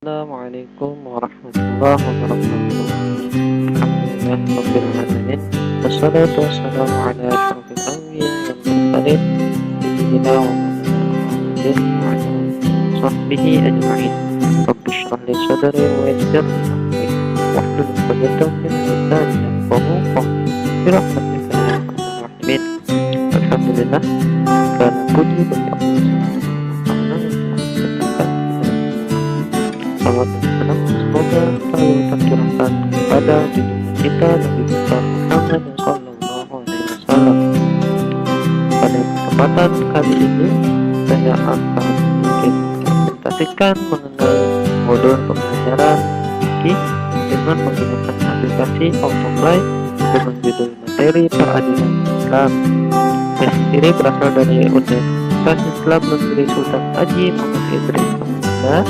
Assalamualaikum warahmatullahi wabarakatuh. Alhamdulillahirrahmanirrahim. Wassalatu wassalamu ala asyrafil anbiya wal mursalin sayyidina wa Muhammadin wa ala sahbihi ajma'in. Rabbi shrah li sadri wa yassir li amri wahlul 'uqdatam min lisani yafqahu qawli. Birahmatika ya arhamar rahimin. Alhamdulillah, segala puji bagi Allah Subhanahu wa ta'ala. Semoga selalu tercurahkan kepada diri kita Nabi kita Muhammad sallallahu alaihi wasallam. Pada kesempatan kali ini saya akan presentasikan mengenai modul pembelajaran fikih dengan menggunakan aplikasi Autoplay dengan judul materi peradilan Islam. Saya sendiri berasal dari Universitas Islam Negeri Sultan Haji Muhammad Idris Hamzah,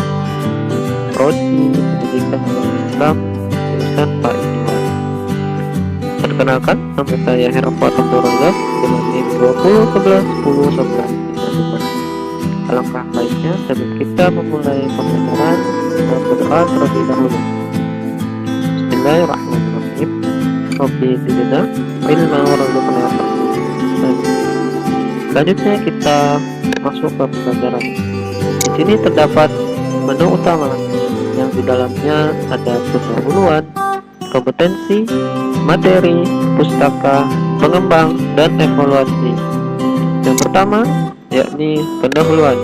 Prodi Pendidikan Agama Islam, jurusan PAI 2. Perkenalkan, nama saya Herafat Abdul Razak dengan NIM 2011101155. Alangkah baiknya sebelum kita memulai pembelajaran, kita berdoa terlebih dahulu. Bismillahirrahmanirrahim. Rabbi zidna ilma warzuqna fahma. Selanjutnya kita masuk ke pembelajaran. Di sini terdapat menu utama yang di dalamnya ada pendahuluan, kompetensi, materi, pustaka, pengembang, dan evaluasi. Yang pertama yakni pendahuluan.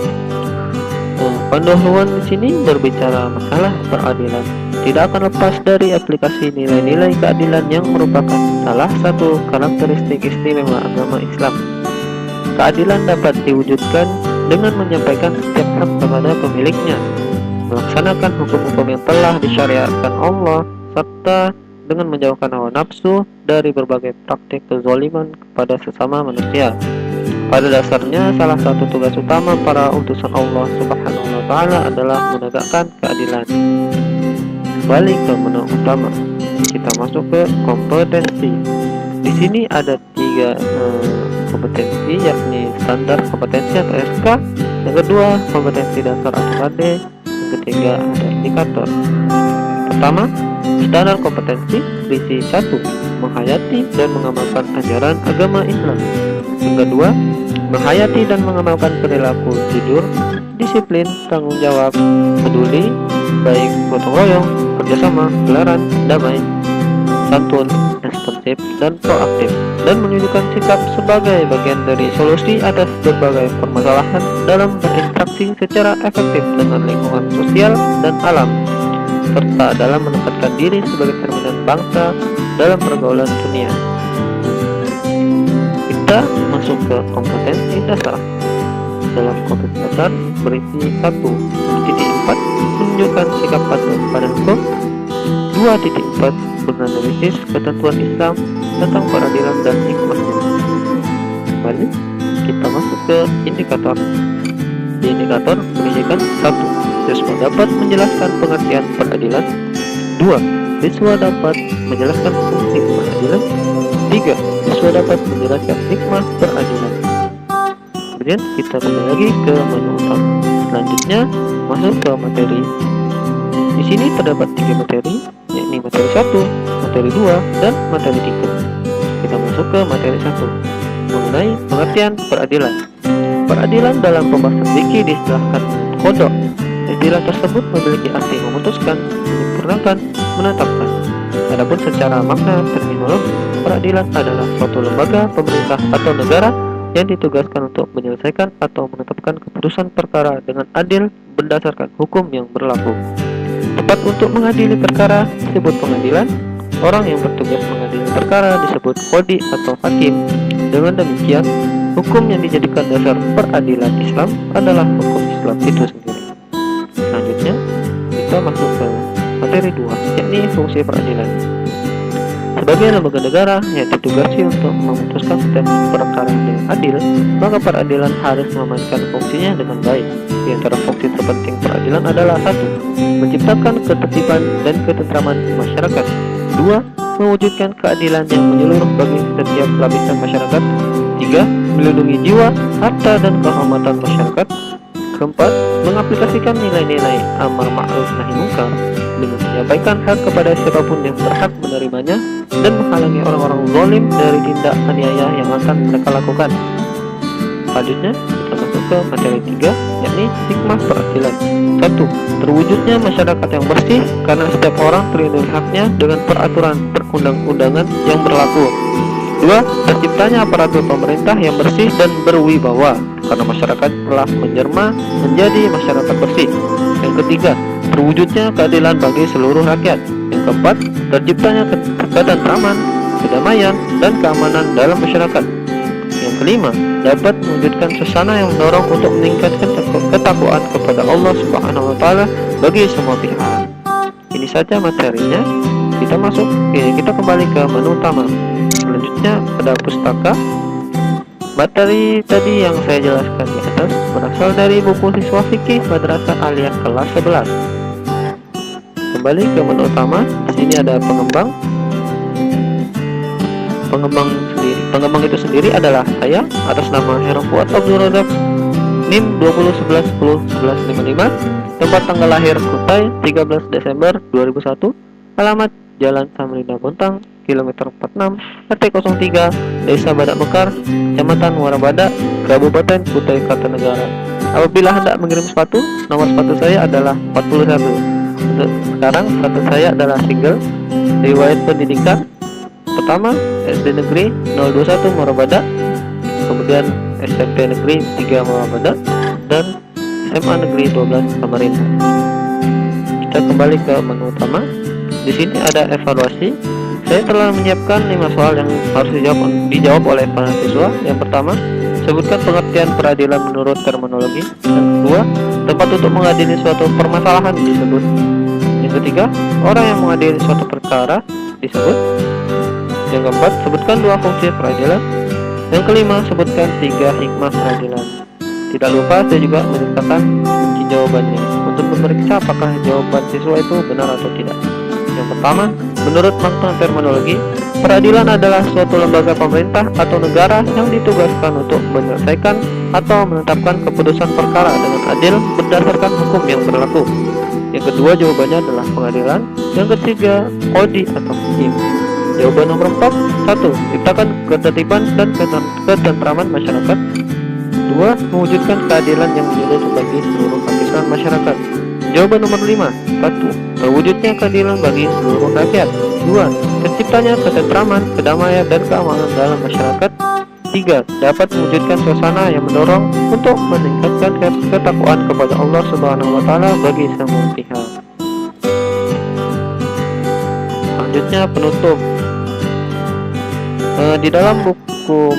Pendahuluan di sini berbicara masalah peradilan. Tidak akan lepas dari aplikasi nilai-nilai keadilan yang merupakan salah satu karakteristik istimewa agama Islam. Keadilan dapat diwujudkan dengan menyampaikan setiap hak kepada pemiliknya, melaksanakan hukum-hukum yang telah disyariatkan Allah, serta dengan menjauhkan hawa nafsu dari berbagai praktik kezaliman kepada sesama manusia. Pada dasarnya, salah satu tugas utama para utusan Allah Subhanahu wa ta'ala adalah menegakkan keadilan. Kembali ke menu utama, kita masuk ke kompetensi. Di sini ada 3 kompetensi, yakni standar kompetensi atau SK. Yang kedua, kompetensi dasar atau KD. Yang ketiga, ada indikator. Pertama, standar kompetensi berisi 1. Menghayati dan mengamalkan ajaran agama Islam. Yang kedua, menghayati dan mengamalkan perilaku jujur, disiplin, tanggung jawab, peduli, baik gotong royong, kerjasama, gelaran, damai, santun, responsif, dan proaktif, dan menunjukkan sikap sebagai bagian dari solusi atas berbagai permasalahan dalam berinteraksi secara efektif dengan lingkungan sosial dan alam, serta dalam menempatkan diri sebagai cerminan bangsa dalam pergaulan dunia. Kita masuk ke kompetensi dasar. Dalam kompetensi dasar berisi 1.4 menunjukkan sikap patuh pada hukum, 2.4 menganalisis ketentuan Islam tentang peradilan dan hikmahnya. Kembali kita masuk ke indikator. Di indikator berisikan 1. Siswa dapat menjelaskan pengertian peradilan. 2. Siswa dapat menjelaskan fungsi peradilan. 3. Siswa dapat menjelaskan hikmah peradilan. Kemudian kita kembali lagi ke menu utama. Selanjutnya masuk ke materi. Di sini terdapat 3 materi, yakni materi 1, materi 2, dan materi 3. Kita masuk ke materi 1 mengenai pengertian peradilan. Peradilan dalam pembahasan fikih diistilahkan qada. Istilah tersebut memiliki arti memutuskan, menyempurnakan, menetapkan. Adapun secara makna terminologi, peradilan adalah suatu lembaga pemerintah atau negara yang ditugaskan untuk menyelesaikan atau menetapkan keputusan perkara dengan adil berdasarkan hukum yang berlaku. Tempat untuk mengadili perkara disebut pengadilan. Orang yang bertugas mengadili perkara disebut qadi atau hakim. Dengan demikian, hukum yang dijadikan dasar peradilan Islam adalah hukum Islam itu sendiri. Selanjutnya, kita masuk ke materi 2, yakni fungsi peradilan. Sebagai lembaga negara yang ditugasi untuk memutuskan setiap perkara dengan adil, maka peradilan harus memainkan fungsinya dengan baik. Di antara fungsi terpenting peradilan adalah 1. Menciptakan ketertiban dan ketentraman masyarakat. 2. Mewujudkan keadilan yang menyeluruh bagi setiap lapisan masyarakat. 3. Melindungi jiwa, harta, dan kehormatan masyarakat. Keempat, mengaplikasikan nilai-nilai amar ma'ruf nahi munkar dengan menyampaikan hak kepada siapapun yang berhak menerimanya dan menghalangi orang-orang zalim dari tindak aniaya yang akan mereka lakukan. Selanjutnya kita masuk ke materi 3, yakni hikmah peradilan. 1. Terwujudnya masyarakat yang bersih karena setiap orang terlindungi haknya dengan peraturan perundang-undangan yang berlaku. 2. Terciptanya aparatur pemerintah yang bersih dan berwibawa karena masyarakat telah menjelma menjadi masyarakat bersih. Yang ketiga, terwujudnya keadilan bagi seluruh rakyat. Yang keempat, terciptanya ketentraman, kedamaian, dan keamanan dalam masyarakat. Yang kelima, dapat mewujudkan suasana yang mendorong untuk meningkatkan ketakwaan kepada Allah Subhanahu wa Ta'ala bagi semua pihak. Ini saja materinya. Kita kembali ke menu utama. Selanjutnya ada pustaka. Materi tadi yang saya jelaskan di atas berasal dari buku siswa fikih Madrasah Aliyah kelas 11. Kembali ke menu utama. Di sini ada pengembang. Pengembang itu sendiri adalah saya atas nama Heru Fuad Abdul Razak, NIM 2011101155, tempat tanggal lahir Kutai 13 Desember 2001, alamat Jalan Samarinda Bontang, kilometer 46, RT 03, Desa Badak Mekar, Kecamatan Muara Kabupaten Kutai Kartanegara. Apabila hendak mengirim sepatu, nomor sepatu saya adalah 41. Untuk sekarang sepatu saya adalah single. Riwayat pendidikan: pertama, SD Negeri 021 Muara, kemudian SMP Negeri 3 Muara, dan SMA Negeri 12 Samarinda. Kita kembali ke menu utama. Di sini ada evaluasi. Saya telah menyiapkan 5 soal yang harus dijawab oleh para siswa. Yang pertama, sebutkan pengertian peradilan menurut terminologi. Yang kedua, tempat untuk mengadili suatu permasalahan disebut. Yang ketiga, orang yang mengadili suatu perkara disebut. Yang keempat, sebutkan 2 fungsi peradilan. Yang kelima, sebutkan 3 hikmah peradilan. Tidak lupa saya juga menyertakan kunci jawabannya untuk memeriksa apakah jawaban siswa itu benar atau tidak. Yang pertama, menurut makna terminologi, peradilan adalah suatu lembaga pemerintah atau negara yang ditugaskan untuk menyelesaikan atau menetapkan keputusan perkara dengan adil berdasarkan hukum yang berlaku. Yang kedua, jawabannya adalah pengadilan. Yang ketiga, qadi atau hakim. Jawaban nomor 4, 1. Ciptakan ketertiban dan ketentraman masyarakat. 2. Mewujudkan keadilan yang menyeluruh bagi seluruh lapisan masyarakat. Jawaban nomor 5, 1. Terwujudnya keadilan bagi seluruh rakyat. 2. Terciptanya ketentraman, kedamaian, dan keamanan dalam masyarakat. 3. Dapat mewujudkan suasana yang mendorong untuk meningkatkan ketakwaan kepada Allah Subhanahu wa Ta'ala bagi semua pihak. Selanjutnya penutup. Di dalam buku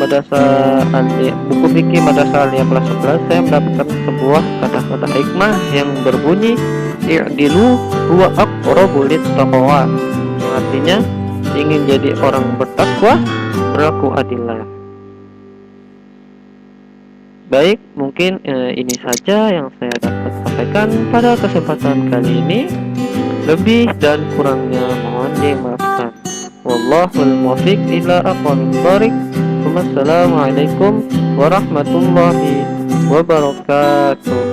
fikih Madrasah Aliyah kelas 11, saya mendapatkan sebuah kata-kata hikmah yang berbunyi i'dilu huwa aqrabu lit-taqwa, yang artinya ingin jadi orang bertakwa, berlaku adillah. Baik, mungkin ini saja yang saya dapat sampaikan pada kesempatan kali ini. Lebih dan kurangnya mohon dimaafkan. Wallahul muwaffiq ila aqwamit thoriq. Wassalamualaikum warahmatullahi wabarakatuh.